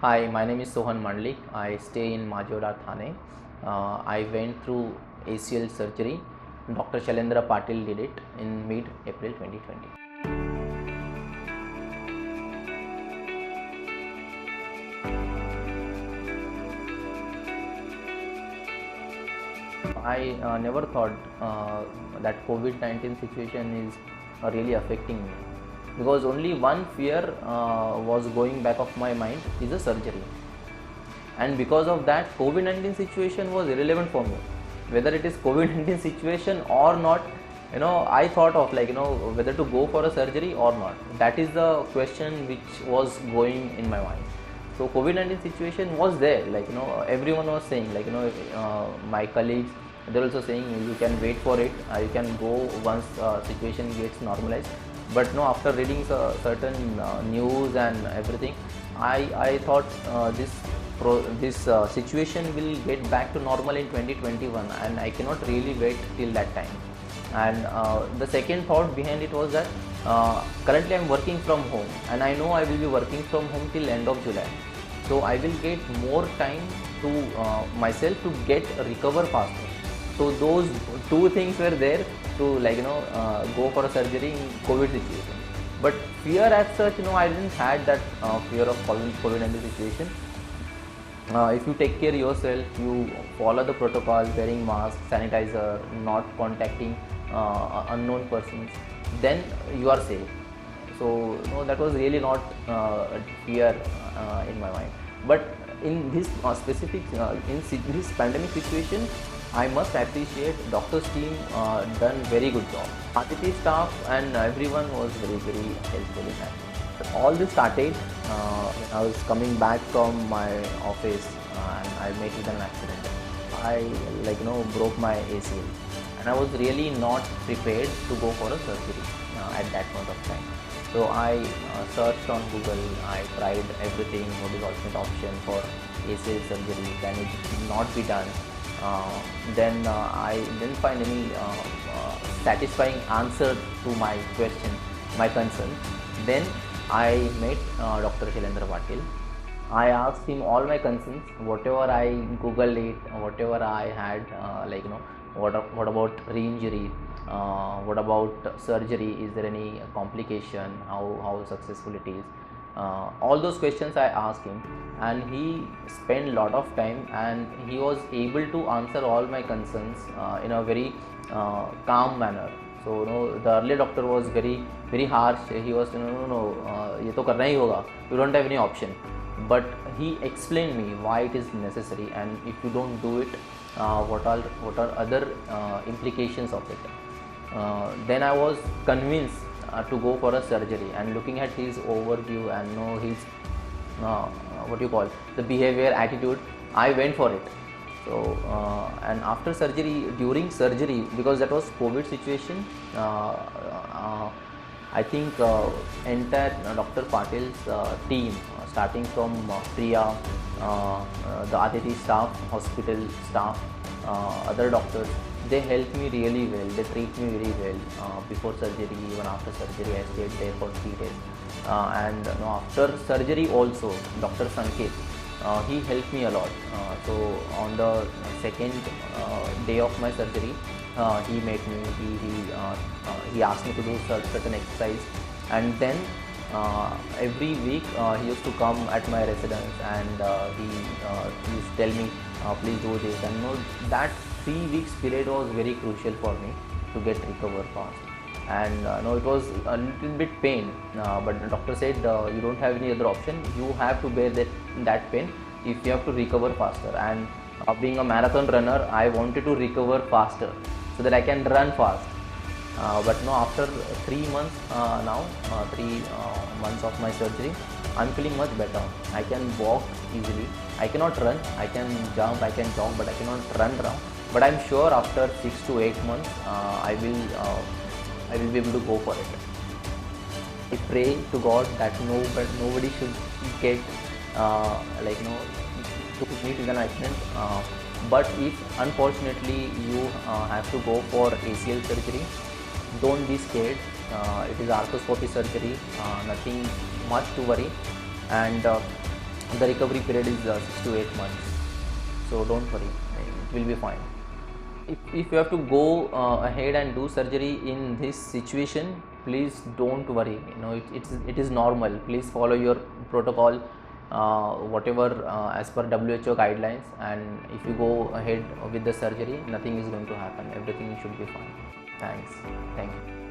Hi, my name is Sohan Mandlik. I stay in Majora, Thane. I went through ACL surgery. Dr. Shailendra Patil did it in mid-April 2020. I never thought that COVID-19 situation is really affecting me, because only one fear was going back of my mind is a surgery. And because of that, COVID-19 situation was irrelevant for me, whether it is COVID-19 situation or not. I thought of, like, whether to go for a surgery or not. That is the question which was going in my mind. So COVID-19 situation was there, like, everyone was saying, like, my colleagues, they're also saying you can wait for it, you can go once situation gets normalized. But no, after reading certain news and everything, I thought this situation will get back to normal in 2021, and I cannot really wait till that time. And the second thought behind it was that currently I'm working from home, and I know I will be working from home till end of July. So I will get more time to myself to get recover faster. So those two things were there to, like, go for a surgery in COVID situation. But fear as such, I didn't had that fear of COVID-19 situation. If you take care yourself, you follow the protocols, wearing mask, sanitizer, not contacting unknown persons, then you are safe. So that was really not a fear in my mind. But in this specific this pandemic situation, I must appreciate doctor's team done very good job. Faculty staff and everyone was very, very helpful in that. All this started when I was coming back from my office, and I met with an accident. I, like, broke my ACL, and I was really not prepared to go for a surgery at that point of time. So I searched on Google. I tried everything, what is alternate option for ACL surgery, can it not be done. Then I didn't find any satisfying answer to my question, my concern. Then I met Dr. Shailendra Patil. I asked him all my concerns, whatever I Googled it, whatever I had, what about re-injury, what about surgery, is there any complication, how successful it is. All those questions I asked him, and he spent a lot of time, and he was able to answer all my concerns in a very calm manner. So the earlier doctor was very, very harsh. He was, ये तो करना ही होगा, you don't have any option. But he explained me why it is necessary, and if you don't do it, what are other implications of it. Then I was convinced to go for a surgery, and looking at his overview and know his what you call the behavior, attitude, I went for it. So and after surgery, during surgery, because that was COVID situation, I think entire Dr. Patil's team, starting from Priya, the Aditi staff, hospital staff, other doctors, they helped me really well. They treat me very well before surgery, even after surgery. I stayed there for 3 days, and after surgery also, Dr. Sanket, he helped me a lot. So on the second day of my surgery, he met me. He asked me to do certain exercise, and then every week he used to come at my residence, and he used to tell me, please do this. And that 3 weeks period was very crucial for me to get recover fast. And it was a little bit pain, but the doctor said you don't have any other option. You have to bear that pain if you have to recover faster. And being a marathon runner, I wanted to recover faster so that I can run fast. But no, after 3 months now, 3 months of my surgery, I'm feeling much better. I can walk easily. I cannot run. I can jump. I can jog, but I cannot run around. But I'm sure after 6 to 8 months, I will be able to go for it. I pray to God that nobody should get to meet with an accident. But if unfortunately you have to go for ACL surgery, don't be scared. It is arthroscopy surgery, nothing much to worry. And The recovery period is 6 to 8 months, so don't worry, it will be fine. If you have to go ahead and do surgery in this situation, please don't worry. It is normal. Please follow your protocol, whatever as per WHO guidelines, and if you go ahead with the surgery, nothing is going to happen. Everything should be fine. Thanks. Thank you.